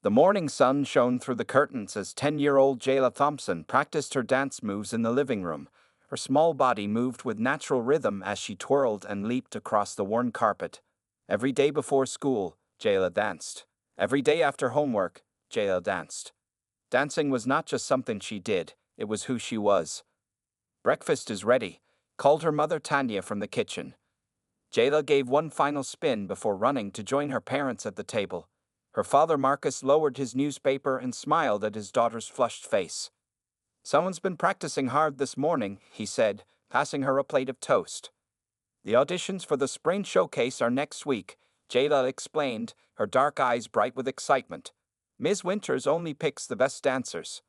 The morning sun shone through the curtains as 10-year-old Jayla Thompson practiced her dance moves in the living room. Her small body moved with natural rhythm as she twirled and leaped across the worn carpet. Every day before school, Jayla danced. Every day after homework, Jayla danced. Dancing was not just something she did, it was who she was. "Breakfast is ready," called her mother Tanya from the kitchen. Jayla gave one final spin before running to join her parents at the table. Her father Marcus lowered his newspaper and smiled at his daughter's flushed face. "Someone's been practicing hard this morning," he said, passing her a plate of toast. "The auditions for the spring showcase are next week," Jayla explained, her dark eyes bright with excitement. "Ms. Winters only picks the best dancers."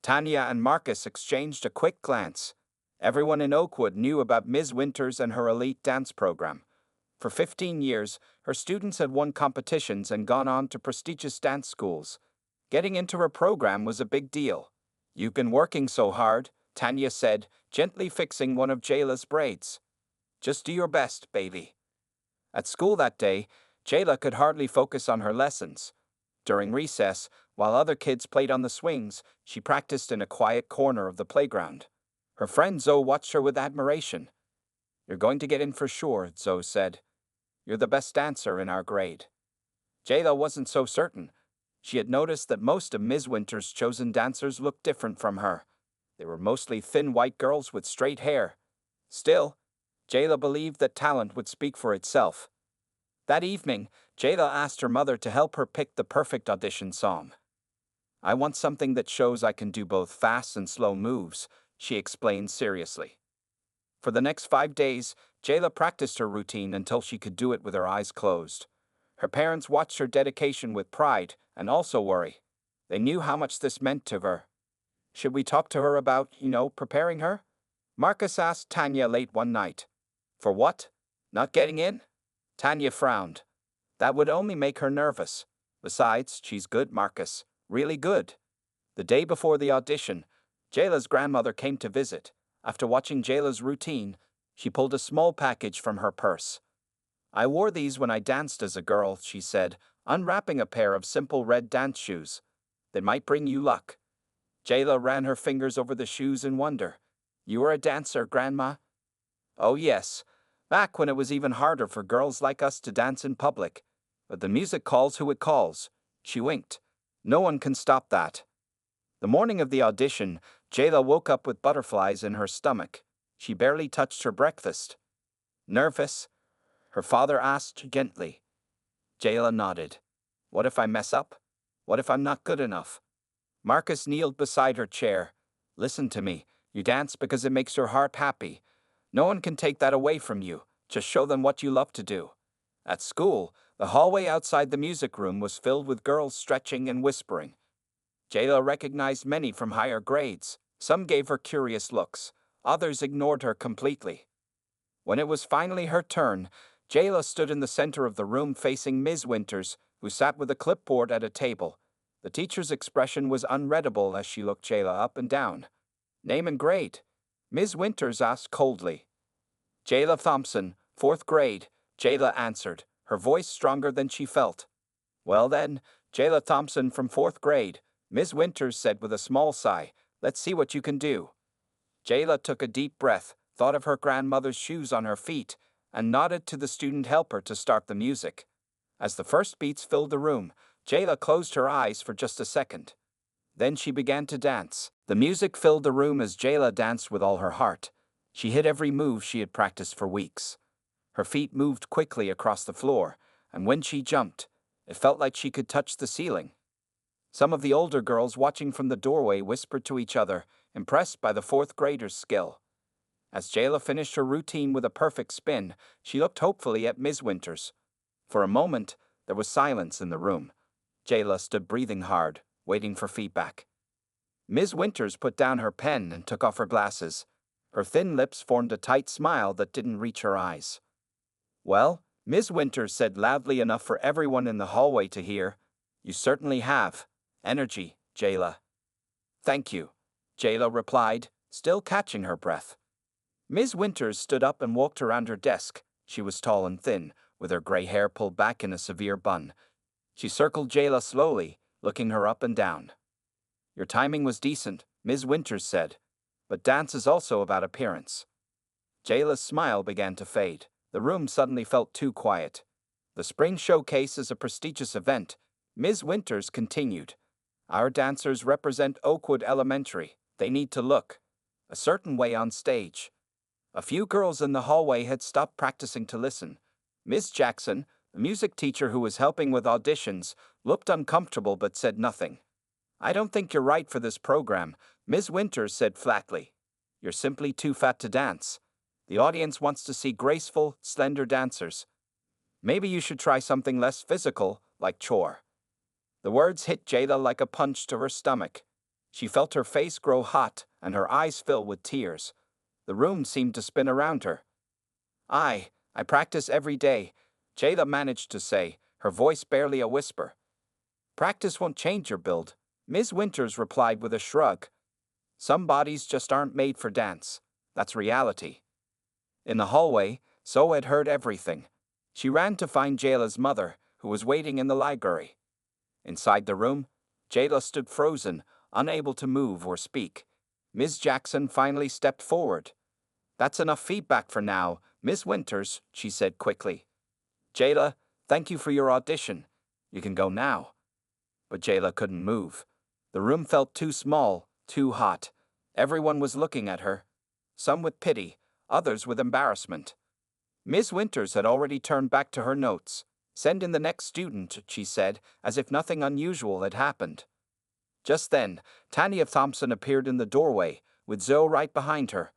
Tanya and Marcus exchanged a quick glance. Everyone in Oakwood knew about Ms. Winters and her elite dance program. For 15 years, her students had won competitions and gone on to prestigious dance schools. Getting into her program was a big deal. "You've been working so hard," Tanya said, gently fixing one of Jayla's braids. "Just do your best, baby." At school that day, Jayla could hardly focus on her lessons. During recess, while other kids played on the swings, she practiced in a quiet corner of the playground. Her friend Zoe watched her with admiration. "You're going to get in for sure," Zoe said. "You're the best dancer in our grade." Jayla wasn't so certain. She had noticed that most of Ms. Winters' chosen dancers looked different from her. They were mostly thin white girls with straight hair. Still, Jayla believed that talent would speak for itself. That evening, Jayla asked her mother to help her pick the perfect audition song. "I want something that shows I can do both fast and slow moves," she explained seriously. For the next 5 days, Jayla practiced her routine until she could do it with her eyes closed. Her parents watched her dedication with pride and also worry. They knew how much this meant to her. "Should we talk to her about, preparing her?" Marcus asked Tanya late one night. "For what? Not getting in?" Tanya frowned. "That would only make her nervous. Besides, she's good, Marcus. Really good." The day before the audition, Jayla's grandmother came to visit. After watching Jayla's routine, she pulled a small package from her purse. "I wore these when I danced as a girl," she said, unwrapping a pair of simple red dance shoes. "They might bring you luck." Jayla ran her fingers over the shoes in wonder. "You were a dancer, Grandma?" "Oh yes, back when it was even harder for girls like us to dance in public. But the music calls who it calls." She winked. "No one can stop that." The morning of the audition, Jayla woke up with butterflies in her stomach. She barely touched her breakfast. "Nervous?" her father asked gently. Jayla nodded. "What if I mess up? What if I'm not good enough?" Marcus kneeled beside her chair. "Listen to me. You dance because it makes your heart happy. No one can take that away from you. Just show them what you love to do." At school, the hallway outside the music room was filled with girls stretching and whispering. Jayla recognized many from higher grades. Some gave her curious looks. Others ignored her completely. When it was finally her turn, Jayla stood in the center of the room facing Ms. Winters, who sat with a clipboard at a table. The teacher's expression was unreadable as she looked Jayla up and down. "Name and grade?" Ms. Winters asked coldly. "Jayla Thompson, 4th grade," Jayla answered, her voice stronger than she felt. "Well then, Jayla Thompson from 4th grade," Ms. Winters said with a small sigh. "Let's see what you can do." Jayla took a deep breath, thought of her grandmother's shoes on her feet, and nodded to the student helper to start the music. As the first beats filled the room, Jayla closed her eyes for just a second. Then she began to dance. The music filled the room as Jayla danced with all her heart. She hit every move she had practiced for weeks. Her feet moved quickly across the floor, and when she jumped, it felt like she could touch the ceiling. Some of the older girls watching from the doorway whispered to each other, impressed by the 4th grader's skill. As Jayla finished her routine with a perfect spin, she looked hopefully at Ms. Winters. For a moment, there was silence in the room. Jayla stood breathing hard, waiting for feedback. Ms. Winters put down her pen and took off her glasses. Her thin lips formed a tight smile that didn't reach her eyes. "Well," Ms. Winters said loudly enough for everyone in the hallway to hear, "you certainly have energy, Jayla." "Thank you," Jayla replied, still catching her breath. Ms. Winters stood up and walked around her desk. She was tall and thin, with her gray hair pulled back in a severe bun. She circled Jayla slowly, looking her up and down. Your timing was decent, Ms. Winters said, but dance is also about appearance. Jayla's smile began to fade. The room suddenly felt too quiet. The spring showcase is a prestigious event, Ms. Winters continued. Our dancers represent Oakwood Elementary. They need to look a certain way on stage. A few girls in the hallway had stopped practicing to listen. Miss Jackson, the music teacher who was helping with auditions, looked uncomfortable but said nothing. I don't think you're right for this program, Ms. Winters said flatly. You're simply too fat to dance. The audience wants to see graceful, slender dancers. Maybe you should try something less physical, like chore. The words hit Jayla like a punch to her stomach. She felt her face grow hot and her eyes fill with tears. The room seemed to spin around her. I practice every day, Jayla managed to say, her voice barely a whisper. Practice won't change your build, Ms. Winters replied with a shrug. Some bodies just aren't made for dance. That's reality. In the hallway, Zoe had heard everything. She ran to find Jayla's mother, who was waiting in the library. Inside the room, Jayla stood frozen, unable to move or speak. Ms. Jackson finally stepped forward. That's enough feedback for now, Ms. Winters, she said quickly. Jayla, thank you for your audition. You can go now. But Jayla couldn't move. The room felt too small, too hot. Everyone was looking at her. Some with pity, others with embarrassment. Ms. Winters had already turned back to her notes. Send in the next student, she said, as if nothing unusual had happened. Just then, Tanya Thompson appeared in the doorway, with Zoe right behind her.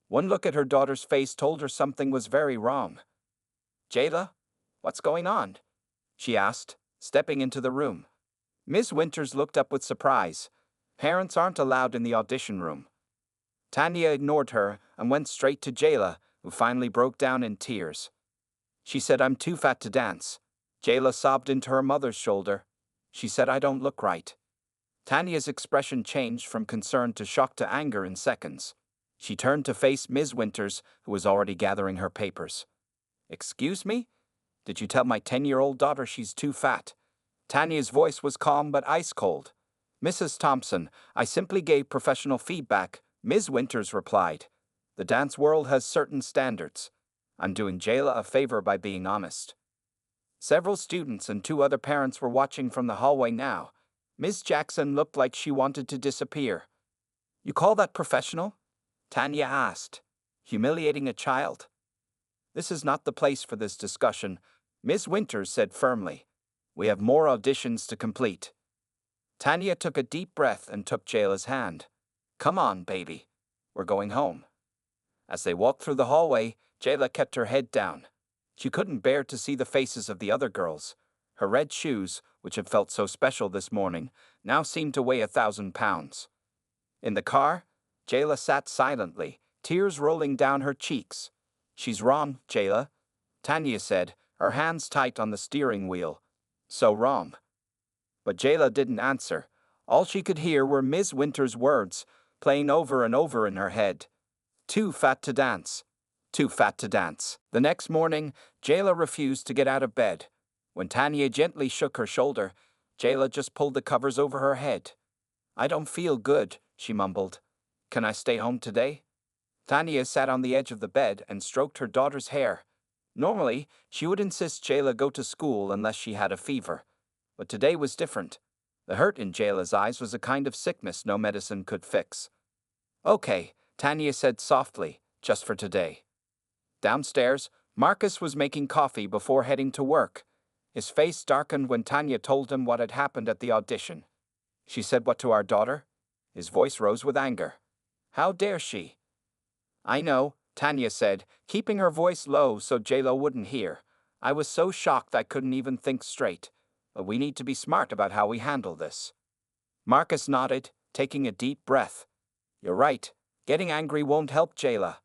One look at her daughter's face told her something was very wrong. Jayla, what's going on? She asked, stepping into the room. Ms. Winters looked up with surprise. Parents aren't allowed in the audition room. Tanya ignored her and went straight to Jayla, who finally broke down in tears. She said, I'm too fat to dance. Jayla sobbed into her mother's shoulder. She said, I don't look right. Tanya's expression changed from concern to shock to anger in seconds. She turned to face Ms. Winters, who was already gathering her papers. Excuse me? Did you tell my 10-year-old daughter she's too fat? Tanya's voice was calm but ice cold. Mrs. Thompson, I simply gave professional feedback, Ms. Winters replied. The dance world has certain standards. I'm doing Jayla a favor by being honest. Several students and 2 other parents were watching from the hallway now. Ms. Jackson looked like she wanted to disappear. You call that professional? Tanya asked. Humiliating a child? This is not the place for this discussion, Ms. Winters said firmly. We have more auditions to complete. Tanya took a deep breath and took Jayla's hand. Come on, baby. We're going home. As they walked through the hallway, Jayla kept her head down. She couldn't bear to see the faces of the other girls. Her red shoes, which had felt so special this morning, now seemed to weigh 1,000 pounds. In the car, Jayla sat silently, tears rolling down her cheeks. She's wrong, Jayla, Tanya said, her hands tight on the steering wheel. So wrong. But Jayla didn't answer. All she could hear were Ms. Winters' words, playing over and over in her head. Too fat to dance. Too fat to dance. The next morning, Jayla refused to get out of bed. When Tanya gently shook her shoulder, Jayla just pulled the covers over her head. I don't feel good, she mumbled. Can I stay home today? Tanya sat on the edge of the bed and stroked her daughter's hair. Normally, she would insist Jayla go to school unless she had a fever. But today was different. The hurt in Jayla's eyes was a kind of sickness no medicine could fix. Okay, Tanya said softly, just for today. Downstairs, Marcus was making coffee before heading to work. His face darkened when Tanya told him what had happened at the audition. She said what to our daughter? His voice rose with anger. How dare she? I know, Tanya said, keeping her voice low so Jayla wouldn't hear. I was so shocked I couldn't even think straight. But we need to be smart about how we handle this. Marcus nodded, taking a deep breath. You're right. Getting angry won't help Jayla.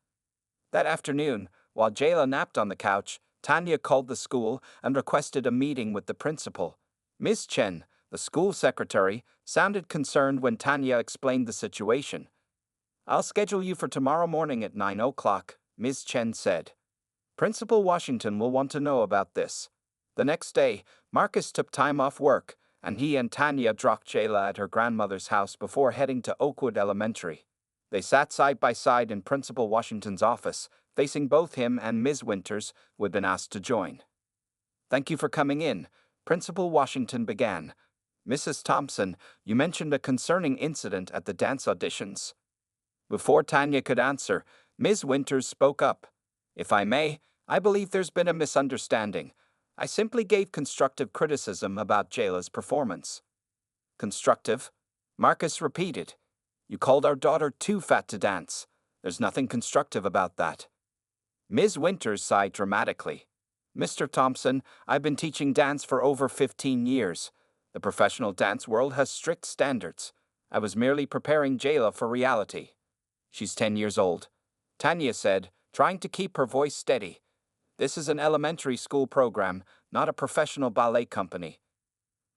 That afternoon, while Jayla napped on the couch, Tanya called the school and requested a meeting with the principal. Ms. Chen, the school secretary, sounded concerned when Tanya explained the situation. I'll schedule you for tomorrow morning at 9 o'clock, Ms. Chen said. Principal Washington will want to know about this. The next day, Marcus took time off work, and he and Tanya dropped Jayla at her grandmother's house before heading to Oakwood Elementary. They sat side by side in Principal Washington's office, facing both him and Ms. Winters, who had been asked to join. "Thank you for coming in," Principal Washington began. "Mrs. Thompson, you mentioned a concerning incident at the dance auditions." Before Tanya could answer, Ms. Winters spoke up. "If I may, I believe there's been a misunderstanding. I simply gave constructive criticism about Jayla's performance." "Constructive?" Marcus repeated. "You called our daughter too fat to dance. There's nothing constructive about that." Ms. Winters sighed dramatically. "Mr. Thompson, I've been teaching dance for over 15 years. The professional dance world has strict standards. I was merely preparing Jayla for reality." "She's 10 years old," Tanya said, trying to keep her voice steady. "This is an elementary school program, not a professional ballet company."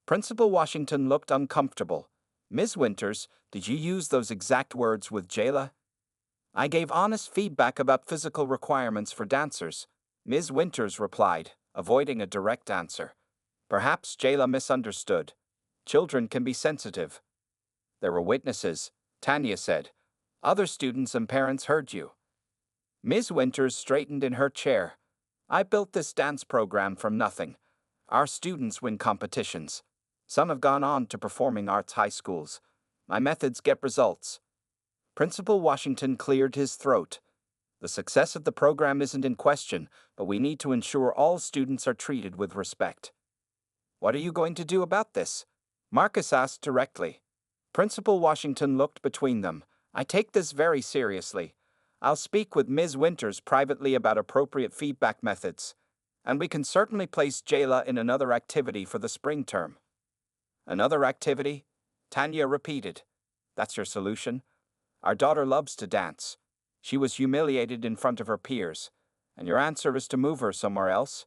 Principal Washington looked uncomfortable. "Ms. Winters, did you use those exact words with Jayla?" "I gave honest feedback about physical requirements for dancers," Ms. Winters replied, avoiding a direct answer. "Perhaps Jayla misunderstood. Children can be sensitive." "There were witnesses," Tanya said. "Other students and parents heard you." Ms. Winters straightened in her chair. "I built this dance program from nothing. Our students win competitions. Some have gone on to performing arts high schools. My methods get results." Principal Washington cleared his throat. "The success of the program isn't in question, but we need to ensure all students are treated with respect." "What are you going to do about this?" Marcus asked directly. Principal Washington looked between them. "I take this very seriously. I'll speak with Ms. Winters privately about appropriate feedback methods. And we can certainly place Jayla in another activity for the spring term." "Another activity?" Tanya repeated. "That's your solution? Our daughter loves to dance. She was humiliated in front of her peers, and your answer is to move her somewhere else?"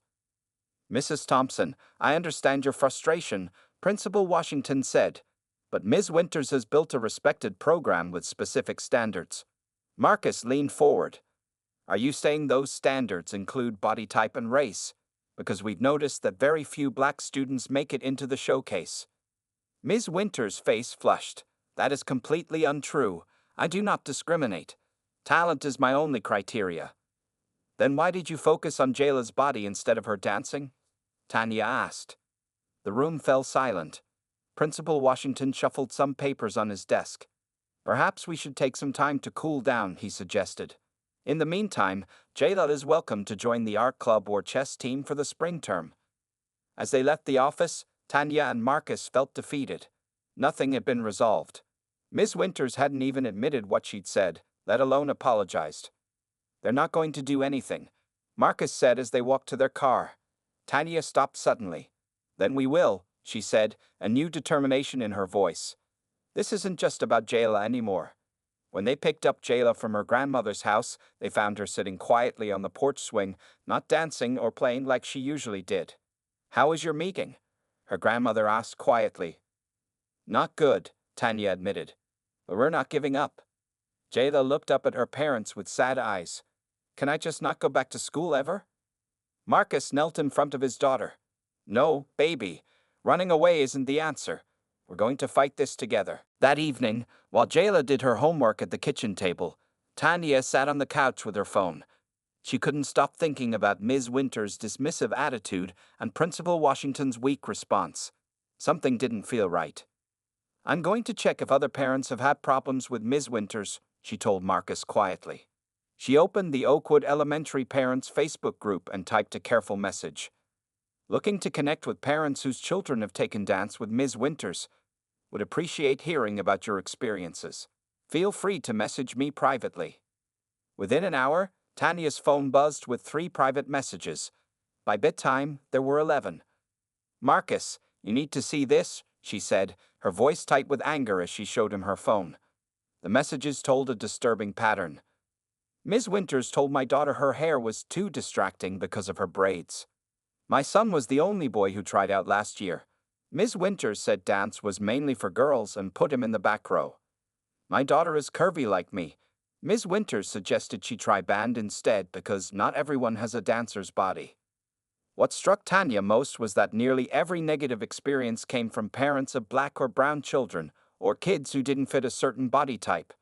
"Mrs. Thompson, I understand your frustration," Principal Washington said, "but Ms. Winters has built a respected program with specific standards." Marcus leaned forward. "Are you saying those standards include body type and race? Because we've noticed that very few black students make it into the showcase." Ms. Winters' face flushed. "That is completely untrue. I do not discriminate. Talent is my only criteria." "Then why did you focus on Jayla's body instead of her dancing?" Tanya asked. The room fell silent. Principal Washington shuffled some papers on his desk. "Perhaps we should take some time to cool down," he suggested. "In the meantime, Jayla is welcome to join the art club or chess team for the spring term." As they left the office, Tanya and Marcus felt defeated. Nothing had been resolved. Ms. Winters hadn't even admitted what she'd said, let alone apologized. "They're not going to do anything," Marcus said as they walked to their car. Tanya stopped suddenly. "Then we will," she said, a new determination in her voice. "This isn't just about Jayla anymore." When they picked up Jayla from her grandmother's house, they found her sitting quietly on the porch swing, not dancing or playing like she usually did. "How was your meeting?" her grandmother asked quietly. "Not good," Tanya admitted. "But we're not giving up." Jayla looked up at her parents with sad eyes. "Can I just not go back to school ever?" Marcus knelt in front of his daughter. "No, baby. Running away isn't the answer. We're going to fight this together." That evening, while Jayla did her homework at the kitchen table, Tanya sat on the couch with her phone. She couldn't stop thinking about Ms. Winters' dismissive attitude and Principal Washington's weak response. Something didn't feel right. "I'm going to check if other parents have had problems with Ms. Winters," she told Marcus quietly. She opened the Oakwood Elementary Parents Facebook group and typed a careful message. "Looking to connect with parents whose children have taken dance with Ms. Winters. Would appreciate hearing about your experiences. Feel free to message me privately." Within an hour, Tanya's phone buzzed with 3 private messages. By bedtime, there were 11. "Marcus, you need to see this," she said, her voice tight with anger as she showed him her phone. The messages told a disturbing pattern. "Ms. Winters told my daughter her hair was too distracting because of her braids. My son was the only boy who tried out last year. Ms. Winters said dance was mainly for girls and put him in the back row. My daughter is curvy like me. Ms. Winters suggested she try band instead because not everyone has a dancer's body." What struck Tanya most was that nearly every negative experience came from parents of black or brown children, or kids who didn't fit a certain body type.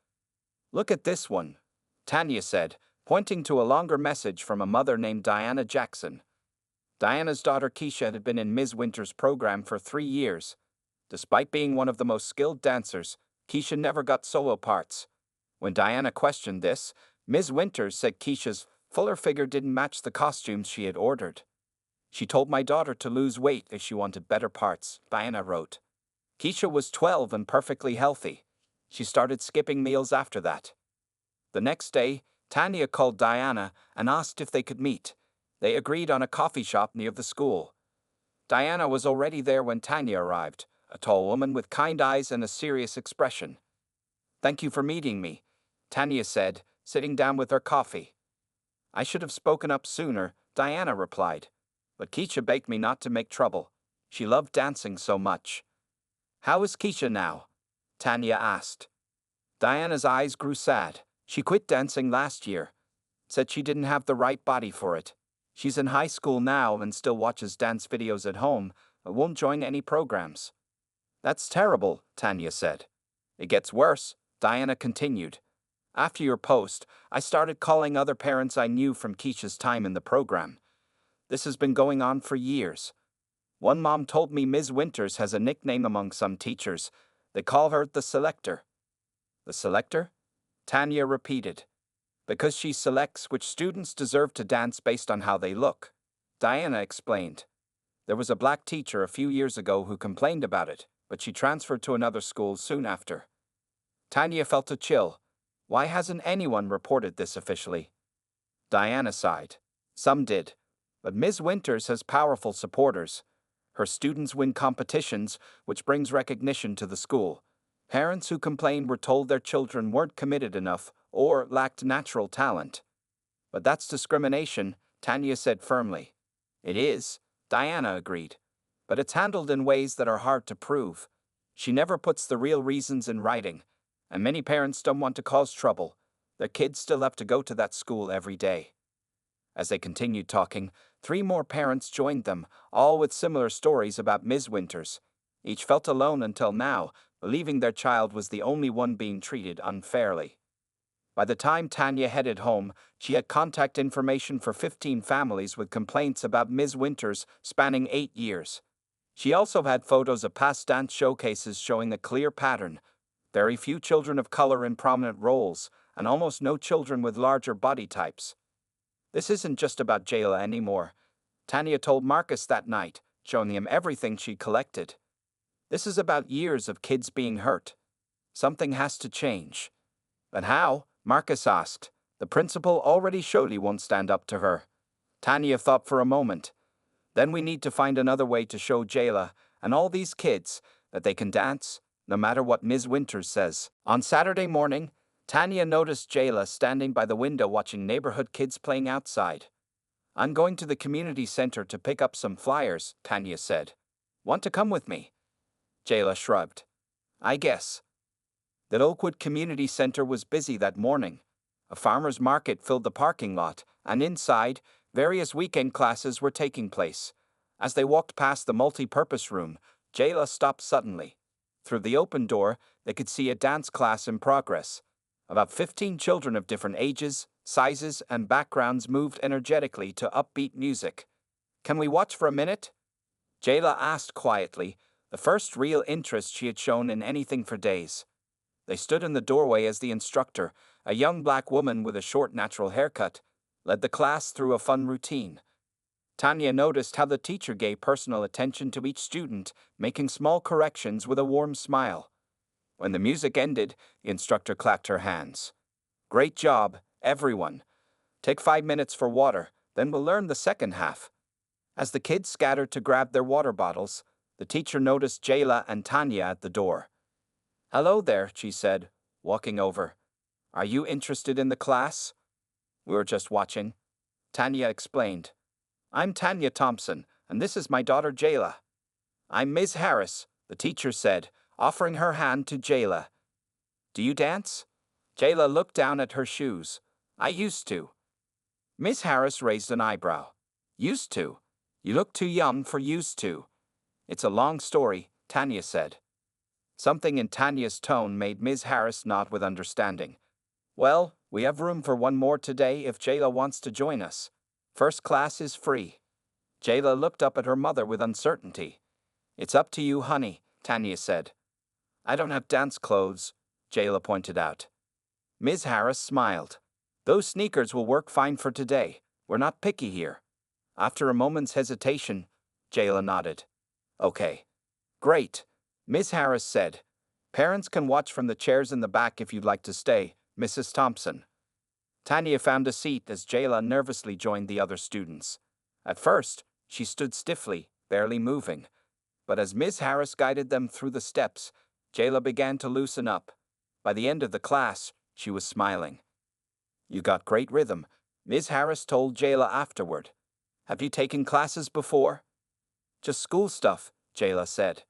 "Look at this one," Tanya said, pointing to a longer message from a mother named Diana Jackson. Diana's daughter Keisha had been in Ms. Winter's program for 3 years. Despite being one of the most skilled dancers, Keisha never got solo parts. When Diana questioned this, Ms. Winters said Keisha's fuller figure didn't match the costumes she had ordered. "She told my daughter to lose weight if she wanted better parts," Diana wrote. Keisha was 12 and perfectly healthy. She started skipping meals after that. The next day, Tanya called Diana and asked if they could meet. They agreed on a coffee shop near the school. Diana was already there when Tanya arrived, a tall woman with kind eyes and a serious expression. "Thank you for meeting me," Tanya said, sitting down with her coffee. "I should have spoken up sooner," Diana replied. "But Keisha begged me not to make trouble. She loved dancing so much." "How is Keisha now?" Tanya asked. Diana's eyes grew sad. "She quit dancing last year. Said she didn't have the right body for it. She's in high school now and still watches dance videos at home, but won't join any programs." "That's terrible," Tanya said. "It gets worse," Diana continued. "After your post, I started calling other parents I knew from Keisha's time in the program. This has been going on for years. One mom told me Ms. Winters has a nickname among some teachers. They call her the Selector." "The Selector?" Tanya repeated. "Because she selects which students deserve to dance based on how they look," Diana explained. "There was a black teacher a few years ago who complained about it, but she transferred to another school soon after." Tanya felt a chill. Why hasn't anyone reported this officially? Diana sighed. "Some did, but Ms. Winters has powerful supporters. Her students win competitions, which brings recognition to the school. Parents who complained were told their children weren't committed enough or lacked natural talent." "But that's discrimination," Tanya said firmly. "It is," Diana agreed. "But it's handled in ways that are hard to prove. She never puts the real reasons in writing, and many parents don't want to cause trouble. Their kids still have to go to that school every day." As they continued talking, 3 more parents joined them, all with similar stories about Ms. Winters. Each felt alone until now, believing their child was the only one being treated unfairly. By the time Tanya headed home, she had contact information for 15 families with complaints about Ms. Winters spanning 8 years. She also had photos of past dance showcases showing a clear pattern: very few children of color in prominent roles, and almost no children with larger body types. "This isn't just about Jayla anymore," Tanya told Marcus that night, showing him everything she collected. "This is about years of kids being hurt. Something has to change." "But how?" Marcus asked. "The principal already showed he won't stand up to her." Tanya thought for a moment. "Then we need to find another way to show Jayla and all these kids that they can dance, no matter what Ms. Winters says." On Saturday morning, Tanya noticed Jayla standing by the window watching neighborhood kids playing outside. "I'm going to the community center to pick up some flyers," Tanya said. "Want to come with me?" Jayla shrugged. "I guess." The Oakwood Community Center was busy that morning. A farmer's market filled the parking lot, and inside, various weekend classes were taking place. As they walked past the multi-purpose room, Jayla stopped suddenly. Through the open door, they could see a dance class in progress. About 15 children of different ages, sizes, and backgrounds moved energetically to upbeat music. "Can we watch for a minute?" Jayla asked quietly, the first real interest she had shown in anything for days. They stood in the doorway as the instructor, a young black woman with a short natural haircut, led the class through a fun routine. Tanya noticed how the teacher gave personal attention to each student, making small corrections with a warm smile. When the music ended, the instructor clapped her hands. "Great job, everyone. Take 5 minutes for water, then we'll learn the second half." As the kids scattered to grab their water bottles, the teacher noticed Jayla and Tanya at the door. "Hello there," she said, walking over. "Are you interested in the class?" "We were just watching," Tanya explained. "I'm Tanya Thompson, and this is my daughter Jayla." "I'm Ms. Harris," the teacher said, offering her hand to Jayla. "Do you dance?" Jayla looked down at her shoes. "I used to." Miss Harris raised an eyebrow. "Used to? You look too young for used to. It's a long story, Tanya said. Something in Tanya's tone made Ms. Harris nod with understanding. Well, we have room for one more today if Jayla wants to join us. First class is free. Jayla looked up at her mother with uncertainty. It's up to you, honey, Tanya said. I don't have dance clothes, Jayla pointed out. Ms. Harris smiled. Those sneakers will work fine for today. We're not picky here. After a moment's hesitation, Jayla nodded. Okay. Great, Ms. Harris said. Parents can watch from the chairs in the back if you'd like to stay, Mrs. Thompson. Tanya found a seat as Jayla nervously joined the other students. At first, she stood stiffly, barely moving. But as Ms. Harris guided them through the steps, Jayla began to loosen up. By the end of the class, she was smiling. You got great rhythm, Ms. Harris told Jayla afterward. Have you taken classes before? Just school stuff, Jayla said.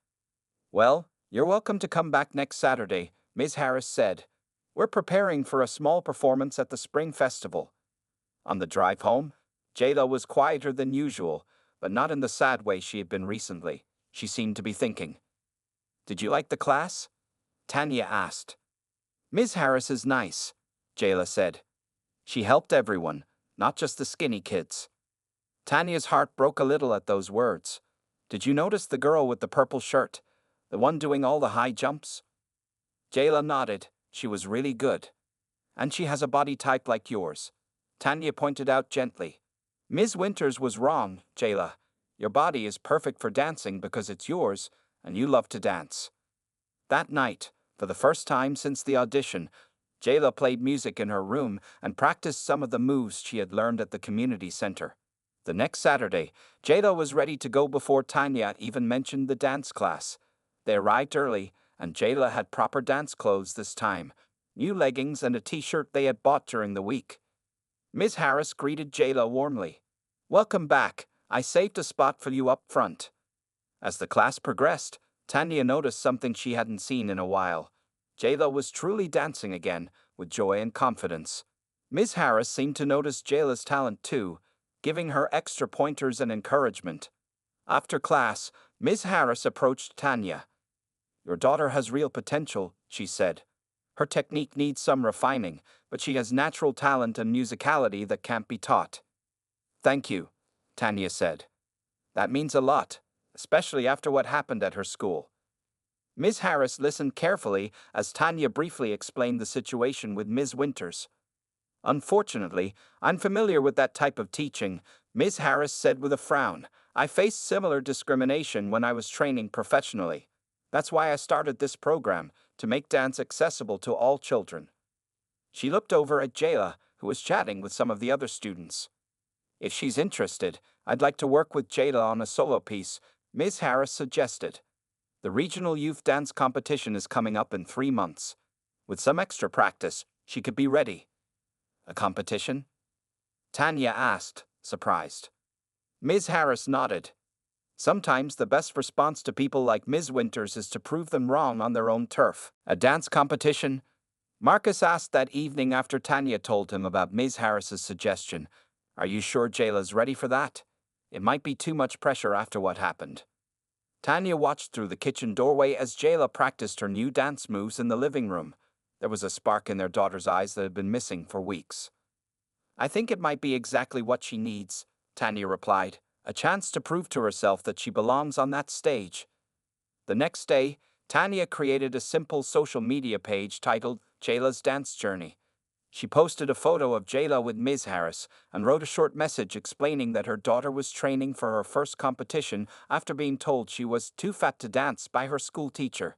Well, you're welcome to come back next Saturday, Ms. Harris said. We're preparing for a small performance at the Spring Festival. On the drive home, Jayla was quieter than usual, but not in the sad way she had been recently. She seemed to be thinking. Did you like the class? Tanya asked. Ms. Harris is nice, Jayla said. She helped everyone, not just the skinny kids. Tanya's heart broke a little at those words. Did you notice the girl with the purple shirt, the one doing all the high jumps? Jayla nodded. She was really good. And she has a body type like yours, Tanya pointed out gently. Ms. Winters was wrong, Jayla. Your body is perfect for dancing because it's yours, and you love to dance. That night, for the first time since the audition, Jayla played music in her room and practiced some of the moves she had learned at the community center. The next Saturday, Jayla was ready to go before Tanya even mentioned the dance class. They arrived early, and Jayla had proper dance clothes this time, new leggings and a t-shirt they had bought during the week. Ms. Harris greeted Jayla warmly. Welcome back. I saved a spot for you up front. As the class progressed, Tanya noticed something she hadn't seen in a while. Jayla was truly dancing again, with joy and confidence. Ms. Harris seemed to notice Jayla's talent too, giving her extra pointers and encouragement. After class, Ms. Harris approached Tanya. Your daughter has real potential, she said. Her technique needs some refining, but she has natural talent and musicality that can't be taught. Thank you, Tanya said. That means a lot, especially after what happened at her school. Ms. Harris listened carefully as Tanya briefly explained the situation with Ms. Winters. Unfortunately, I'm familiar with that type of teaching, Ms. Harris said with a frown. I faced similar discrimination when I was training professionally. That's why I started this program, to make dance accessible to all children. She looked over at Jayla, who was chatting with some of the other students. If she's interested, I'd like to work with Jayla on a solo piece, Ms. Harris suggested. The regional youth dance competition is coming up in 3 months. With some extra practice, she could be ready. A competition? Tanya asked, surprised. Ms. Harris nodded. Sometimes the best response to people like Ms. Winters is to prove them wrong on their own turf. A dance competition? Marcus asked that evening after Tanya told him about Ms. Harris's suggestion. Are you sure Jayla's ready for that? It might be too much pressure after what happened. Tanya watched through the kitchen doorway as Jayla practiced her new dance moves in the living room. There was a spark in their daughter's eyes that had been missing for weeks. I think it might be exactly what she needs, Tanya replied, a chance to prove to herself that she belongs on that stage. The next day, Tanya created a simple social media page titled Jayla's Dance Journey. She posted a photo of Jayla with Ms. Harris and wrote a short message explaining that her daughter was training for her first competition after being told she was too fat to dance by her school teacher.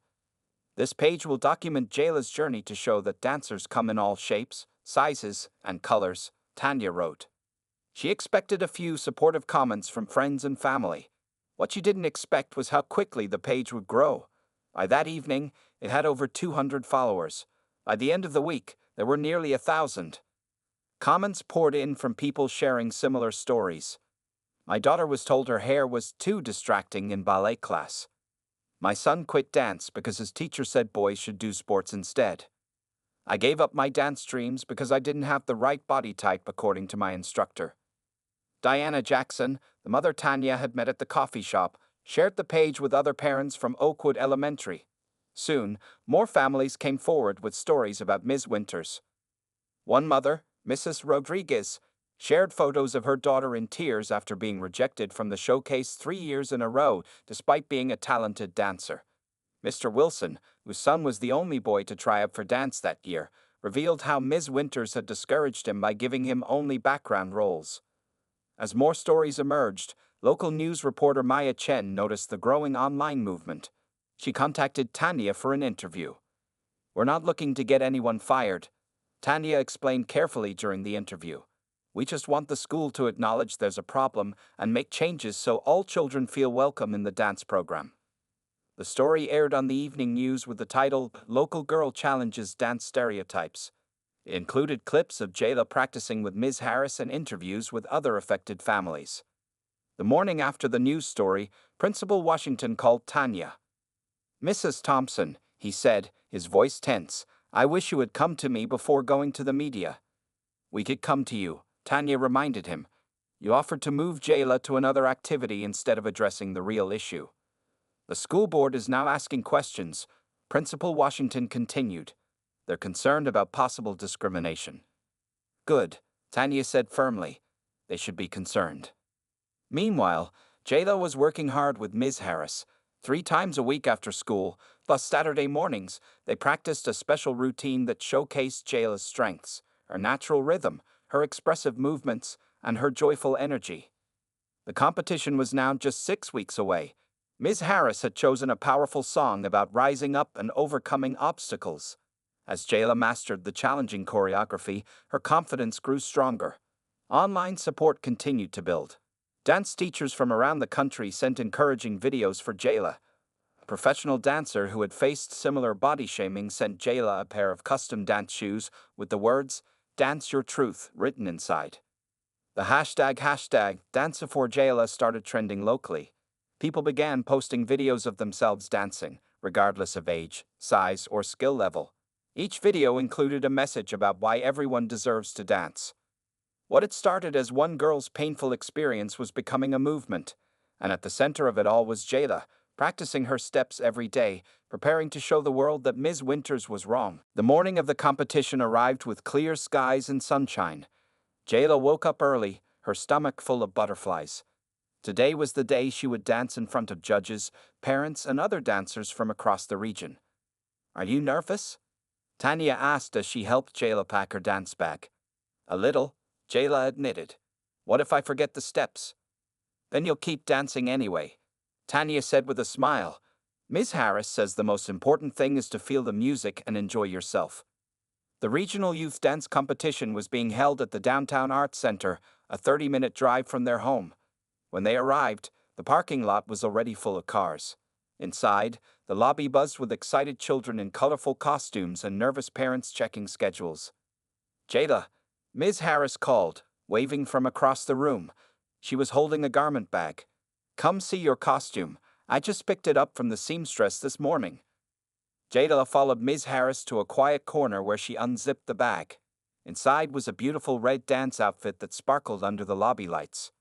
This page will document Jayla's journey to show that dancers come in all shapes, sizes, and colors, Tanya wrote. She expected a few supportive comments from friends and family. What she didn't expect was how quickly the page would grow. By that evening, it had over 200 followers. By the end of the week, there were nearly 1,000. Comments poured in from people sharing similar stories. My daughter was told her hair was too distracting in ballet class. My son quit dance because his teacher said boys should do sports instead. I gave up my dance dreams because I didn't have the right body type according to my instructor. Diana Jackson, the mother Tanya had met at the coffee shop, shared the page with other parents from Oakwood Elementary. Soon, more families came forward with stories about Ms. Winters. One mother, Mrs. Rodriguez, shared photos of her daughter in tears after being rejected from the showcase 3 years in a row despite being a talented dancer. Mr. Wilson, whose son was the only boy to try out for dance that year, revealed how Ms. Winters had discouraged him by giving him only background roles. As more stories emerged, local news reporter Maya Chen noticed the growing online movement. She contacted Tanya for an interview. "We're not looking to get anyone fired," Tanya explained carefully during the interview. "We just want the school to acknowledge there's a problem and make changes so all children feel welcome in the dance program." The story aired on the evening news with the title, "Local Girl Challenges Dance Stereotypes." It included clips of Jayla practicing with Ms. Harris and interviews with other affected families. The morning after the news story, Principal Washington called Tanya. "Mrs. Thompson," he said, his voice tense, "I wish you had come to me before going to the media." "We could come to you," Tanya reminded him. "You offered to move Jayla to another activity instead of addressing the real issue." "The school board is now asking questions," Principal Washington continued. "They're concerned about possible discrimination." "Good," Tanya said firmly. "They should be concerned." Meanwhile, Jayla was working hard with Ms. Harris. 3 times a week after school, plus Saturday mornings, they practiced a special routine that showcased Jayla's strengths, her natural rhythm, her expressive movements, and her joyful energy. The competition was now just 6 weeks away. Ms. Harris had chosen a powerful song about rising up and overcoming obstacles. As Jayla mastered the challenging choreography, her confidence grew stronger. Online support continued to build. Dance teachers from around the country sent encouraging videos for Jayla. A professional dancer who had faced similar body shaming sent Jayla a pair of custom dance shoes with the words, "Dance Your Truth," written inside. The hashtag #DanceForJayla started trending locally. People began posting videos of themselves dancing, regardless of age, size, or skill level. Each video included a message about why everyone deserves to dance. What had started as one girl's painful experience was becoming a movement, and at the center of it all was Jayla, practicing her steps every day, preparing to show the world that Ms. Winters was wrong. The morning of the competition arrived with clear skies and sunshine. Jayla woke up early, her stomach full of butterflies. Today was the day she would dance in front of judges, parents, and other dancers from across the region. "Are you nervous?" Tanya asked as she helped Jayla pack her dance bag. "A little," Jayla admitted. "What if I forget the steps?" "Then you'll keep dancing anyway," Tanya said with a smile. "Ms. Harris says the most important thing is to feel the music and enjoy yourself." The regional youth dance competition was being held at the Downtown Arts Center, a 30-minute drive from their home. When they arrived, the parking lot was already full of cars. Inside, the lobby buzzed with excited children in colorful costumes and nervous parents checking schedules. "Jayla," Ms. Harris called, waving from across the room. She was holding a garment bag. "Come see your costume. I just picked it up from the seamstress this morning." Jayla followed Ms. Harris to a quiet corner where she unzipped the bag. Inside was a beautiful red dance outfit that sparkled under the lobby lights.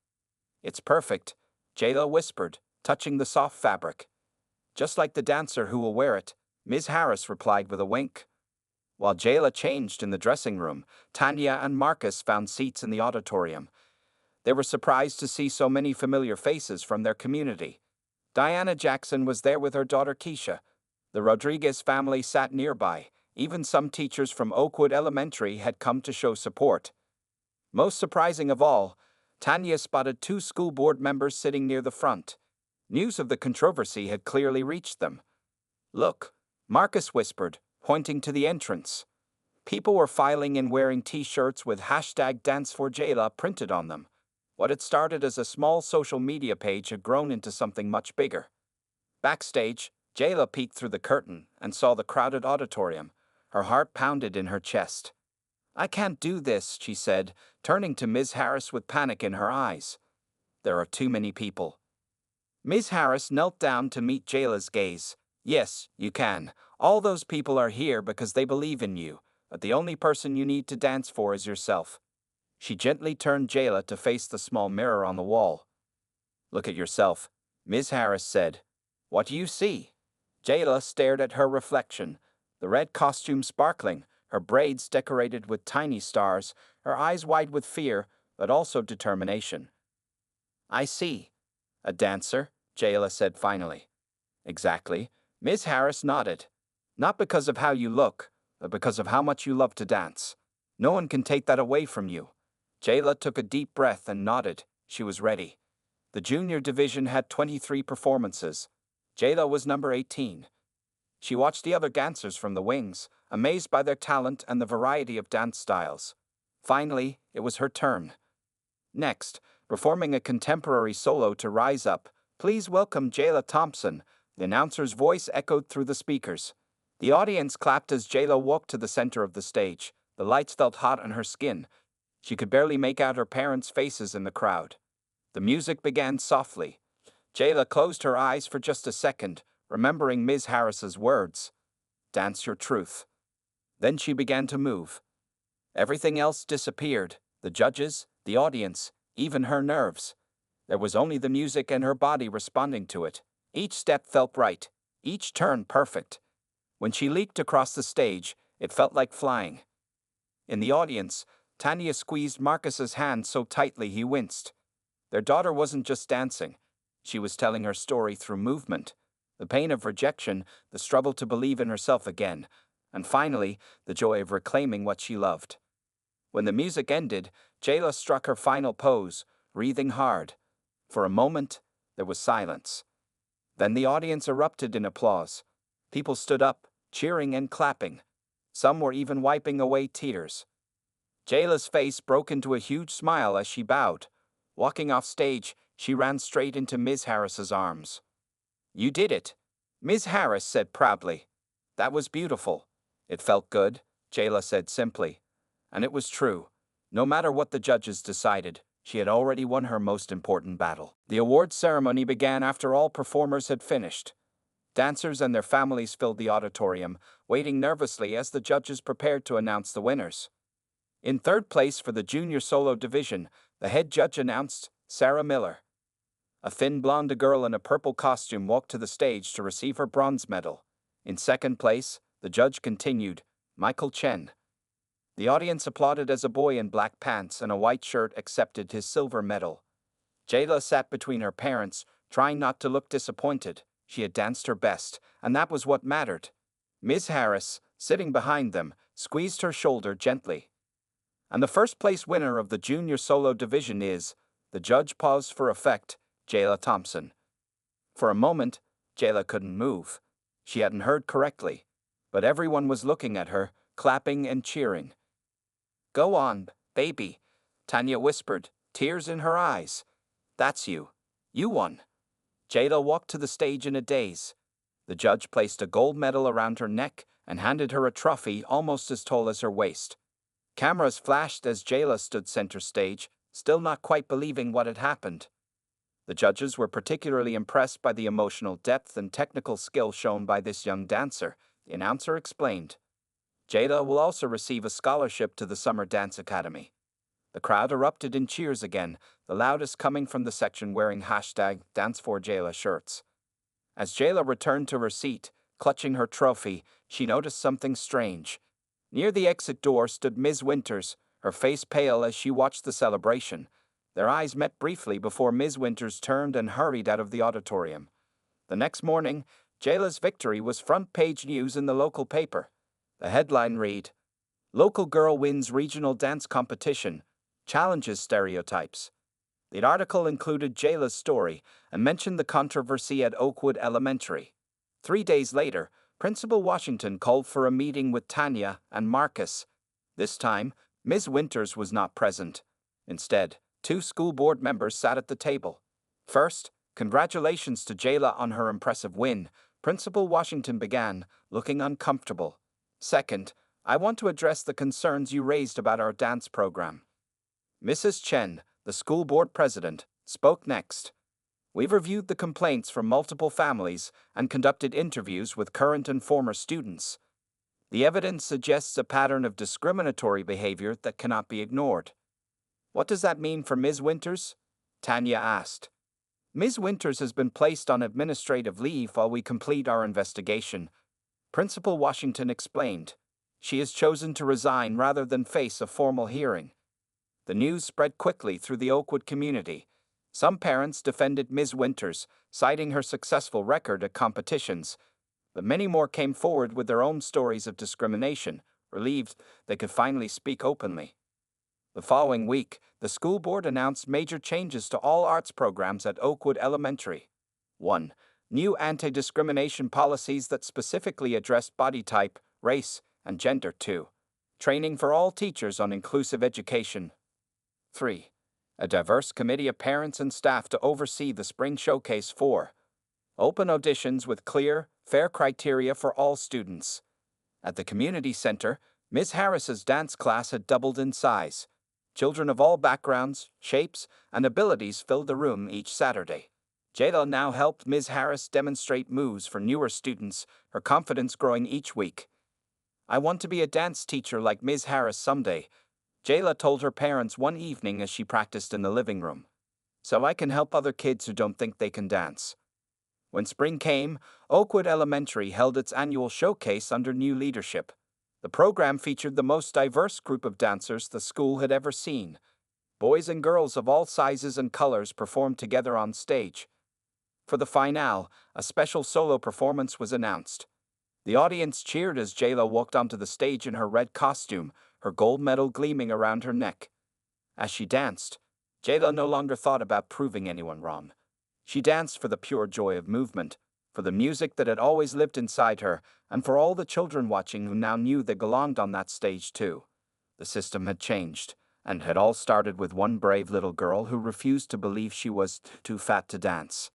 "It's perfect," Jayla whispered, touching the soft fabric. "Just like the dancer who will wear it," Ms. Harris replied with a wink. While Jayla changed in the dressing room, Tanya and Marcus found seats in the auditorium. They were surprised to see so many familiar faces from their community. Diana Jackson was there with her daughter Keisha. The Rodriguez family sat nearby. Even some teachers from Oakwood Elementary had come to show support. Most surprising of all, Tanya spotted 2 school board members sitting near the front. News of the controversy had clearly reached them. "Look," Marcus whispered, pointing to the entrance. People were filing in wearing T-shirts with #DanceForJayla printed on them. What had started as a small social media page had grown into something much bigger. Backstage, Jayla peeked through the curtain and saw the crowded auditorium. Her heart pounded in her chest. "I can't do this," she said, turning to Ms. Harris with panic in her eyes. "There are too many people." Ms. Harris knelt down to meet Jayla's gaze. "Yes, you can. All those people are here because they believe in you, but the only person you need to dance for is yourself." She gently turned Jayla to face the small mirror on the wall. "Look at yourself," Ms. Harris said. "What do you see?" Jayla stared at her reflection, the red costume sparkling, her braids decorated with tiny stars, her eyes wide with fear, but also determination. "I see. A dancer," Jayla said finally. "Exactly." Ms. Harris nodded. "Not because of how you look, but because of how much you love to dance. No one can take that away from you." Jayla took a deep breath and nodded. She was ready. The junior division had 23 performances. Jayla was number 18. She watched the other dancers from the wings, amazed by their talent and the variety of dance styles. Finally, it was her turn. Next, performing a contemporary solo to Rise Up, please welcome Jayla Thompson. The announcer's voice echoed through the speakers. The audience clapped as Jayla walked to the center of the stage. The lights felt hot on her skin. She could barely make out her parents' faces in the crowd. The music began softly. Jayla closed her eyes for just a second, remembering Ms. Harris's words. "Dance your truth." Then she began to move. Everything else disappeared, the judges, the audience, even her nerves. There was only the music and her body responding to it. Each step felt right, each turn perfect. When she leaped across the stage, it felt like flying. In the audience, Tanya squeezed Marcus's hand so tightly he winced. Their daughter wasn't just dancing. She was telling her story through movement. The pain of rejection, the struggle to believe in herself again, and finally, the joy of reclaiming what she loved. When the music ended, Jayla struck her final pose, breathing hard. For a moment, there was silence. Then the audience erupted in applause. People stood up, cheering and clapping. Some were even wiping away tears. Jayla's face broke into a huge smile as she bowed. Walking off stage, she ran straight into Ms. Harris's arms. "You did it," Ms. Harris said proudly. "That was beautiful." "It felt good," Jayla said simply. And it was true. No matter what the judges decided, she had already won her most important battle. The awards ceremony began after all performers had finished. Dancers and their families filled the auditorium, waiting nervously as the judges prepared to announce the winners. In third place for the junior solo division, the head judge announced Sarah Miller. A thin blonde girl in a purple costume walked to the stage to receive her bronze medal. In second place, the judge continued, Michael Chen. The audience applauded as a boy in black pants and a white shirt accepted his silver medal. Jayla sat between her parents, trying not to look disappointed. She had danced her best, and that was what mattered. Ms. Harris, sitting behind them, squeezed her shoulder gently. "And the first place winner of the junior solo division is," the judge paused for effect, "Jayla Thompson." For a moment, Jayla couldn't move. She hadn't heard correctly, but everyone was looking at her, clapping and cheering. "Go on, baby," Tanya whispered, tears in her eyes. "That's you. You won." Jayla walked to the stage in a daze. The judge placed a gold medal around her neck and handed her a trophy almost as tall as her waist. Cameras flashed as Jayla stood center stage, still not quite believing what had happened. The judges were particularly impressed by the emotional depth and technical skill shown by this young dancer, the announcer explained. Jayla will also receive a scholarship to the Summer Dance Academy. The crowd erupted in cheers again, the loudest coming from the section wearing #DanceForJayla shirts. As Jayla returned to her seat, clutching her trophy, she noticed something strange. Near the exit door stood Ms. Winters, her face pale as she watched the celebration. Their eyes met briefly before Ms. Winters turned and hurried out of the auditorium. The next morning, Jayla's victory was front-page news in the local paper. The headline read, "Local Girl Wins Regional Dance Competition, Challenges Stereotypes." The article included Jayla's story and mentioned the controversy at Oakwood Elementary. 3 days later, Principal Washington called for a meeting with Tanya and Marcus. This time, Ms. Winters was not present. Instead, 2 school board members sat at the table. First, congratulations to Jayla on her impressive win, Principal Washington began, looking uncomfortable. Second, I want to address the concerns you raised about our dance program. Mrs. Chen, the school board president, spoke next. We've reviewed the complaints from multiple families and conducted interviews with current and former students. The evidence suggests a pattern of discriminatory behavior that cannot be ignored. What does that mean for Ms. Winters? Tanya asked. Ms. Winters has been placed on administrative leave while we complete our investigation, Principal Washington explained. She has chosen to resign rather than face a formal hearing. The news spread quickly through the Oakwood community. Some parents defended Ms. Winters, citing her successful record at competitions, but many more came forward with their own stories of discrimination, relieved they could finally speak openly. The following week, the school board announced major changes to all arts programs at Oakwood Elementary. 1. New anti-discrimination policies that specifically addressed body type, race, and gender. 2. Training for all teachers on inclusive education. 3. A diverse committee of parents and staff to oversee the spring showcase. 4. Open auditions with clear, fair criteria for all students. At the community center, Ms. Harris's dance class had doubled in size. Children of all backgrounds, shapes, and abilities filled the room each Saturday. Jayla now helped Ms. Harris demonstrate moves for newer students, her confidence growing each week. I want to be a dance teacher like Ms. Harris someday, Jayla told her parents one evening as she practiced in the living room. So I can help other kids who don't think they can dance. When spring came, Oakwood Elementary held its annual showcase under new leadership. The program featured the most diverse group of dancers the school had ever seen. Boys and girls of all sizes and colors performed together on stage. For the finale, a special solo performance was announced. The audience cheered as Jayla walked onto the stage in her red costume, her gold medal gleaming around her neck. As she danced, Jayla no longer thought about proving anyone wrong. She danced for the pure joy of movement, for the music that had always lived inside her, and for all the children watching who now knew they belonged on that stage too. The system had changed, and had all started with one brave little girl who refused to believe she was too fat to dance.